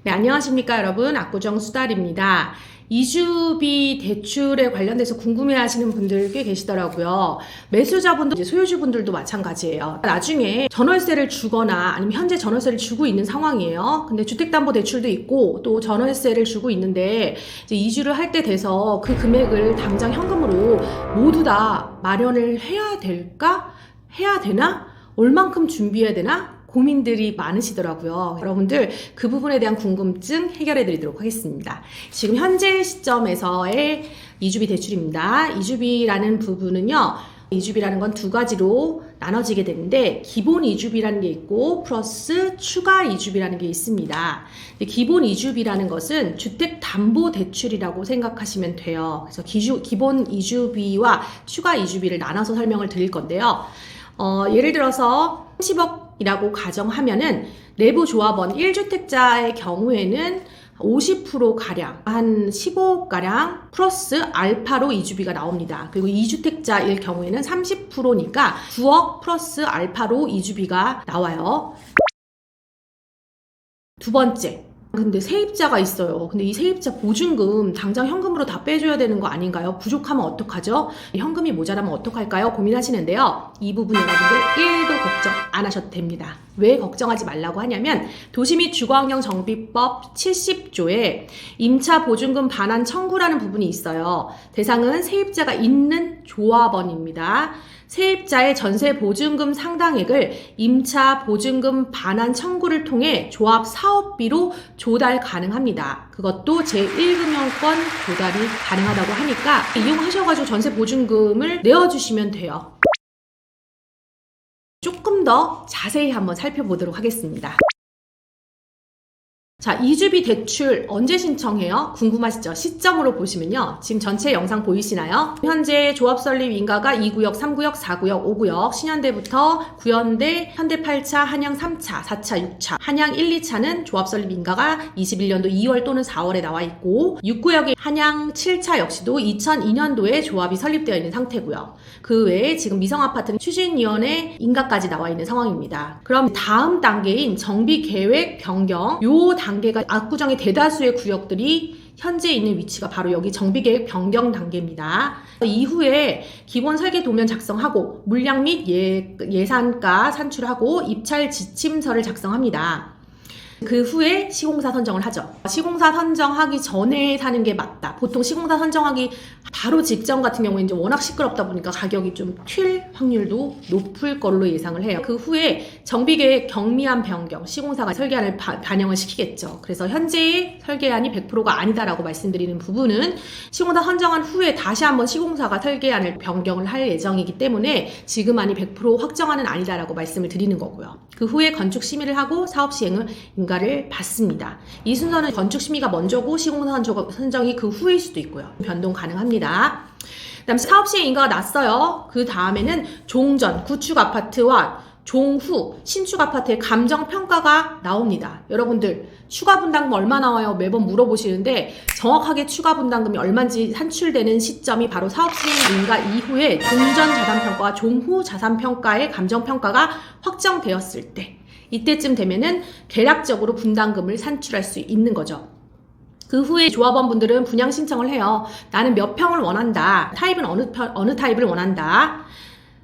네, 안녕하십니까 여러분. 압구정 수달입니다. 이주비 대출에 관련돼서 궁금해하시는 분들 꽤 계시더라고요. 매수자분들, 소유주분들도 마찬가지예요. 나중에 전월세를 주거나 아니면 현재 전월세를 주고 있는 상황이에요. 근데 주택담보대출도 있고 또 전월세를 주고 있는데 이제 이주를 할 때 돼서 그 금액을 당장 현금으로 모두 다 마련을 해야 될까? 해야 되나? 얼만큼 준비해야 되나? 고민들이 많으시더라고요. 여러분들 그 부분에 대한 궁금증 해결해 드리도록 하겠습니다. 지금 현재 시점에서의 이주비 대출입니다. 이주비라는 부분은요, 이주비라는 건 두 가지로 나눠지게 되는데 기본 이주비라는 게 있고 플러스 추가 이주비라는 게 있습니다. 기본 이주비라는 것은 주택담보대출이라고 생각하시면 돼요. 그래서 기본 이주비와 추가 이주비를 나눠서 설명을 드릴 건데요. 예를 들어서 30억이라고 가정하면은 내부 조합원 1주택자의 경우에는 50%가량, 한 15억가량 플러스 알파로 이주비가 나옵니다. 그리고 2주택자일 경우에는 30%니까 9억 플러스 알파로 이주비가 나와요. 두 번째. 근데 세입자가 있어요. 근데 이 세입자 보증금 당장 현금으로 다 빼줘야 되는 거 아닌가요? 부족하면 어떡하죠? 현금이 모자라면 어떡할까요? 고민하시는데요. 이 부분 여러분들 1도 걱정 안 하셔도 됩니다. 왜 걱정하지 말라고 하냐면 도시 및 주거환경정비법 70조에 임차 보증금 반환 청구라는 부분이 있어요. 대상은 세입자가 있는 조합원입니다. 세입자의 전세 보증금 상당액을 임차 보증금 반환 청구를 통해 조합 사업비로 조달 가능합니다. 그것도 제1금융권 조달이 가능하다고 하니까 이용하셔가지고 전세 보증금을 내어주시면 돼요. 조금 더 자세히 한번 살펴보도록 하겠습니다. 자, 이주비 대출 언제 신청해요? 궁금하시죠? 시점으로 보시면요. 지금 전체 영상 보이시나요? 현재 조합 설립 인가가 2구역, 3구역, 4구역, 5구역, 신현대부터 구현대, 현대 8차, 한양 3차, 4차, 6차, 한양 1, 2차는 조합 설립 인가가 21년도 2월 또는 4월에 나와 있고 6구역의 한양 7차 역시도 2002년도에 조합이 설립되어 있는 상태고요. 그 외에 지금 미성아파트는 추진위원회 인가까지 나와 있는 상황입니다. 그럼 다음 단계인 정비계획 변경, 요 단계가 압구정의 대다수의 구역들이 현재 있는 위치가 바로 여기 정비계획 변경 단계입니다. 이후에 기본 설계 도면 작성하고 물량 및 예산가 산출하고 입찰 지침서를 작성합니다. 그 후에 시공사 선정을 하죠. 시공사 선정하기 전에 사는 게 맞다. 보통 시공사 선정하기 바로 직전 같은 경우에 이제 워낙 시끄럽다 보니까 가격이 좀 튈 확률도 높을 걸로 예상을 해요. 그 후에 정비계획 경미한 변경, 시공사가 설계안을 반영을 시키겠죠. 그래서 현재의 설계안이 100%가 아니다라고 말씀드리는 부분은 시공사 선정한 후에 다시 한번 시공사가 설계안을 변경을 할 예정이기 때문에 지금 안이 100% 확정안은 아니다라고 말씀을 드리는 거고요. 그 후에 건축 심의를 하고 사업 시행을 인가를 받습니다. 이 순서는 건축 심의가 먼저고 시공사 선정이 그 후일 수도 있고요. 변동 가능합니다. 그다음 사업 시행 인가가 났어요. 그 다음에는 종전, 구축 아파트와 종후, 신축 아파트의 감정 평가가 나옵니다. 여러분들 추가 분담금 얼마 나와요? 매번 물어보시는데 정확하게 추가 분담금이 얼마인지 산출되는 시점이 바로 사업 시행 인가 이후에 종전 자산평가와 종후 자산평가의 감정 평가가 확정되었을 때 이때쯤 되면은 계략적으로 분담금을 산출할 수 있는 거죠. 그 후에 조합원분들은 분양 신청을 해요. 나는 몇 평을 원한다. 타입은 어느 타입을 원한다.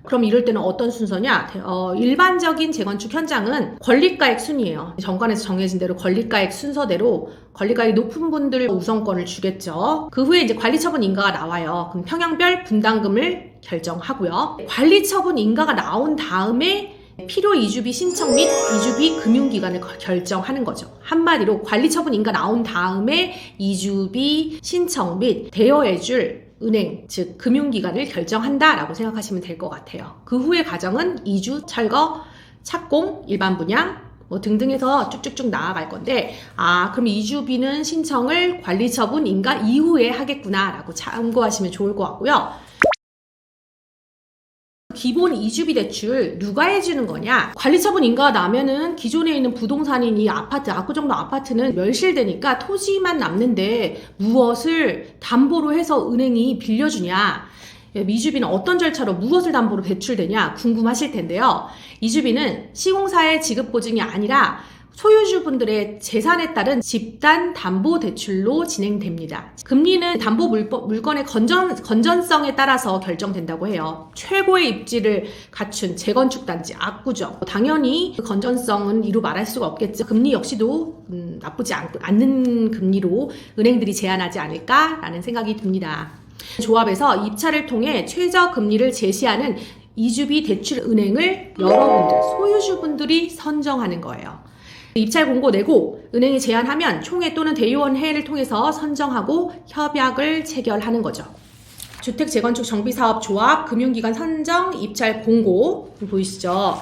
그럼 이럴 때는 어떤 순서냐? 일반적인 재건축 현장은 권리가액 순이에요. 정관에서 정해진 대로 권리가액 순서대로 권리가액이 높은 분들 우선권을 주겠죠. 그 후에 이제 관리처분 인가가 나와요. 그럼 평형별 분담금을 결정하고요. 관리처분 인가가 나온 다음에 필요 이주비 신청 및 이주비 금융기간을 결정하는 거죠. 한마디로 관리처분 인가 나온 다음에 이주비 신청 및 대여해줄 은행, 즉 금융기관을 결정한다라고 생각하시면 될 것 같아요. 그 후의 과정은 이주, 철거, 착공, 일반 분양 뭐 등등 해서 쭉쭉쭉 나아갈 건데 그럼 이주비는 신청을 관리처분 인가 이후에 하겠구나라고 참고하시면 좋을 것 같고요. 기본 이주비 대출 누가 해주는 거냐? 관리처분 인가가 나면은 기존에 있는 부동산인 이 아파트, 압구정동 아파트는 멸실되니까 토지만 남는데 무엇을 담보로 해서 은행이 빌려주냐? 이주비는 어떤 절차로 무엇을 담보로 대출되냐 궁금하실 텐데요. 이주비는 시공사의 지급 보증이 아니라 소유주분들의 재산에 따른 집단 담보 대출로 진행됩니다. 금리는 담보 물건의 건전성에 따라서 결정된다고 해요. 최고의 입지를 갖춘 재건축 단지, 압구정. 당연히 그 건전성은 이루 말할 수가 없겠죠. 금리 역시도 나쁘지 않는 금리로 은행들이 제한하지 않을까라는 생각이 듭니다. 조합에서 입찰을 통해 최저 금리를 제시하는 이주비 대출 은행을 여러분들, 소유주분들이 선정하는 거예요. 입찰 공고 내고 은행이 제안하면 총회 또는 대의원회를 통해서 선정하고 협약을 체결하는 거죠. 주택 재건축 정비사업 조합 금융기관 선정 입찰 공고 보이시죠?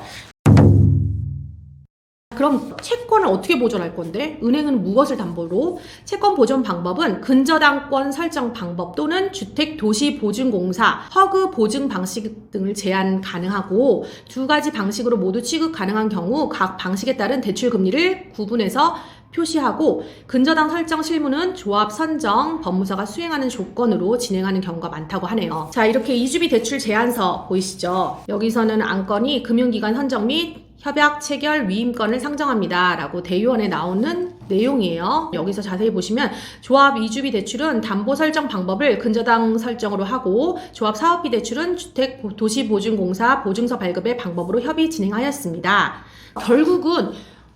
그럼 채권을 어떻게 보존할 건데? 은행은 무엇을 담보로? 채권 보존 방법은 근저당권 설정 방법 또는 주택도시보증공사 허그 보증 방식 등을 제한 가능하고 두 가지 방식으로 모두 취급 가능한 경우 각 방식에 따른 대출 금리를 구분해서 표시하고 근저당 설정 실무는 조합 선정 법무사가 수행하는 조건으로 진행하는 경우가 많다고 하네요. 자, 이렇게 이주비 대출 제안서 보이시죠? 여기서는 안건이 금융기관 선정 및 협약 체결 위임권을 상정합니다 라고 대의원에 나오는 내용이에요. 여기서 자세히 보시면 조합 이주비 대출은 담보 설정 방법을 근저당 설정으로 하고 조합 사업비 대출은 주택도시보증공사 보증서 발급의 방법으로 협의 진행하였습니다. 결국은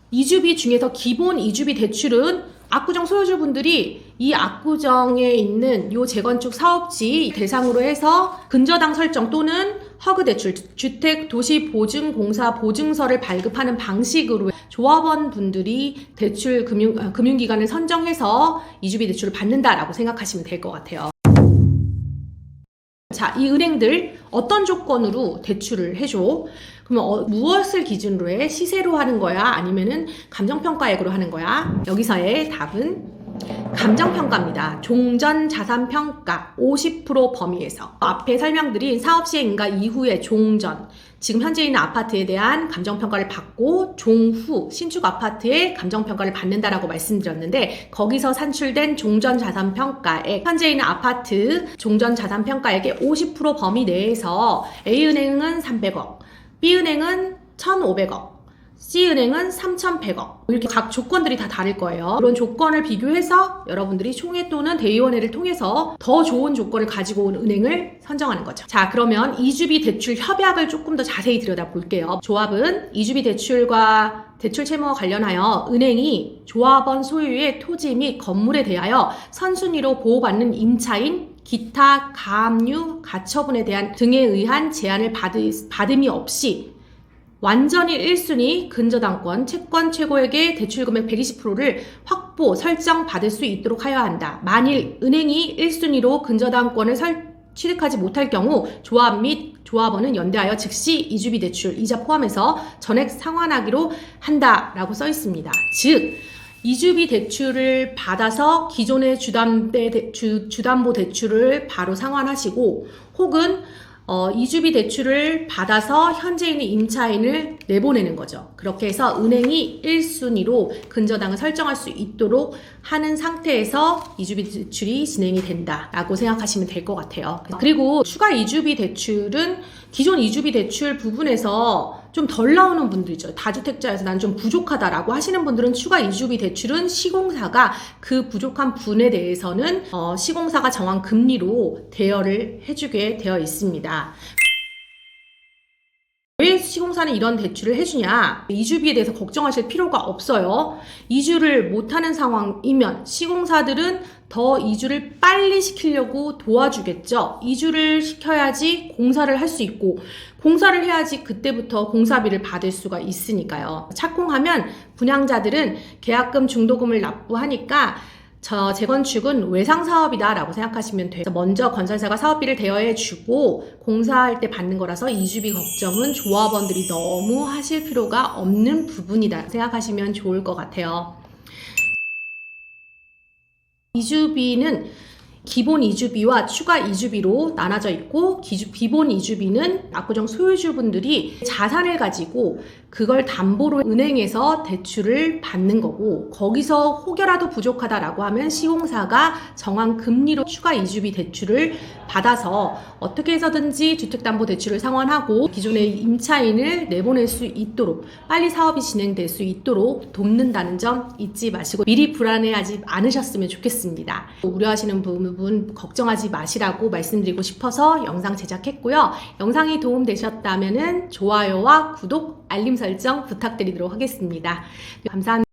이주비 중에서 기본 이주비 대출은 압구정 소유주분들이 이 압구정에 있는 요 재건축 사업지 대상으로 해서 근저당 설정 또는 허그 대출, 주택도시보증공사 보증서를 발급하는 방식으로 조합원 분들이 대출 금융기관을 선정해서 이주비 대출을 받는다라고 생각하시면 될 것 같아요. 자, 이 은행들 어떤 조건으로 대출을 해줘? 그러면 무엇을 기준으로 해? 시세로 하는 거야? 아니면은 감정평가액으로 하는 거야? 여기서의 답은 감정평가입니다. 종전자산평가 50% 범위에서 앞에 설명드린 사업시행인가 이후의 종전, 지금 현재 있는 아파트에 대한 감정평가를 받고 종후 신축 아파트의 감정평가를 받는다라고 말씀드렸는데 거기서 산출된 종전자산평가액, 현재 있는 아파트 종전자산평가액의 50% 범위 내에서 A은행은 300억, B은행은 1,500억, C은행은 3,100억 이렇게 각 조건들이 다 다를 거예요. 그런 조건을 비교해서 여러분들이 총회 또는 대의원회를 통해서 더 좋은 조건을 가지고 온 은행을 선정하는 거죠. 자, 그러면 이주비 대출 협약을 조금 더 자세히 들여다볼게요. 조합은 이주비 대출과 대출 채무와 관련하여 은행이 조합원 소유의 토지 및 건물에 대하여 선순위로 보호받는 임차인 기타 가압류 가처분에 대한 등에 의한 제한을 받음이 없이 완전히 1순위 근저당권 채권 최고액의 대출금액 120%를 확보 설정 받을 수 있도록 하여야 한다. 만일 은행이 1순위로 근저당권을 취득하지 못할 경우 조합 및 조합원은 연대하여 즉시 이주비 대출 이자 포함해서 전액 상환하기로 한다라고 써 있습니다. 즉 이주비 대출을 받아서 기존의 주담보 대출을 바로 상환하시고 혹은 이주비 대출을 받아서 현재 있는 임차인을 내보내는 거죠. 그렇게 해서 은행이 1순위로 근저당을 설정할 수 있도록 하는 상태에서 이주비 대출이 진행이 된다라고 생각하시면 될 것 같아요. 그리고 추가 이주비 대출은 기존 이주비 대출 부분에서 좀 덜 나오는 분들이죠. 다주택자에서 난 좀 부족하다라고 하시는 분들은 추가 이주비 대출은 시공사가 그 부족한 분에 대해서는 시공사가 정한 금리로 대여를 해주게 되어 있습니다. 왜 시공사는 이런 대출을 해주냐? 이주비에 대해서 걱정하실 필요가 없어요. 이주를 못하는 상황이면 시공사들은 더 이주를 빨리 시키려고 도와주겠죠. 이주를 시켜야지 공사를 할 수 있고 공사를 해야지 그때부터 공사비를 받을 수가 있으니까요. 착공하면 분양자들은 계약금 중도금을 납부하니까 저 재건축은 외상사업이다 라고 생각하시면 돼요. 먼저 건설사가 사업비를 대여해주고 공사할 때 받는 거라서 이주비 걱정은 조합원들이 너무 하실 필요가 없는 부분이다 생각하시면 좋을 것 같아요. 이주비는 기본 이주비와 추가 이주비로 나눠져 있고 기본 이주비는 압구정 소유주분들이 자산을 가지고 그걸 담보로 은행에서 대출을 받는 거고 거기서 혹여라도 부족하다라고 하면 시공사가 정한 금리로 추가 이주비 대출을 받아서 어떻게 해서든지 주택담보대출을 상환하고 기존의 임차인을 내보낼 수 있도록 빨리 사업이 진행될 수 있도록 돕는다는 점 잊지 마시고 미리 불안해하지 않으셨으면 좋겠습니다. 우려하시는 부분 걱정하지 마시라고 말씀드리고 싶어서 영상 제작했고요. 영상이 도움되셨다면 좋아요와 구독, 알림 설정 부탁드리도록 하겠습니다. 감사합니다.